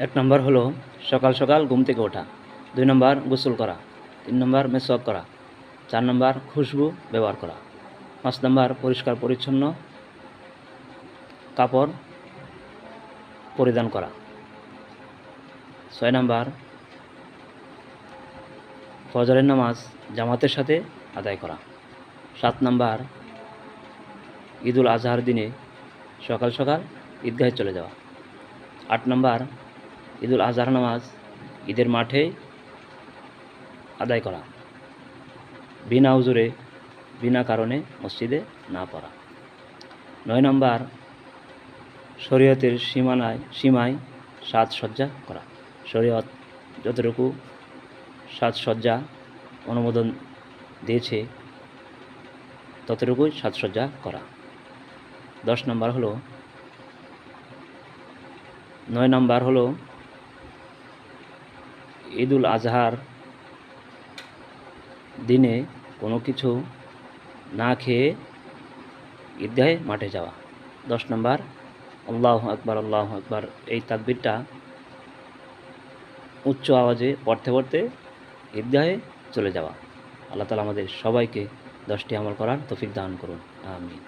এক নম্বর হলো সকাল সকাল ঘুম থেকে ওঠা, 2 নম্বর গোসল করা, 3 নম্বর মেসওয়াক করা, 4 নম্বর খুশবু ব্যবহার করা, 5 নম্বর পরিষ্কার পরিচ্ছন্ন কাপড় পরিধান করা, 6 নম্বর ফজরের নামাজ জামাতের সাথে আদায় করা, 7 নম্বর ঈদুল আজহার দিনে সকাল সকাল ঈদগাহে চলে যাওয়া, 8 নম্বর ঈদুল আজহার নামাজ ঈদের মাঠে আদায় করা, বিনা উজুরে বিনা কারণে মসজিদে না পড়া, 9 নম্বর শরীয়তের সীমায় সাজসজ্জা করা, শরীয়ত যতটুকু সাজসজ্জা অনুমোদন দিয়েছে ততটুকুই সাজসজ্জা করা। 10 নম্বর হলো 9 নম্বর হলো ঈদুল আজহার দিনে কোনো কিছু না খেয়ে ঈদগাহে মাঠে যাওয়া। 10 নম্বর আল্লাহু আকবার এই তাকবীরটা উচ্চ আওয়াজে পড়তে পড়তে ঈদগাহে চলে যাওয়া। আল্লাহ তাআলা আমাদের সবাইকে 10টি আমল করার তৌফিক দান করুন, আমিন।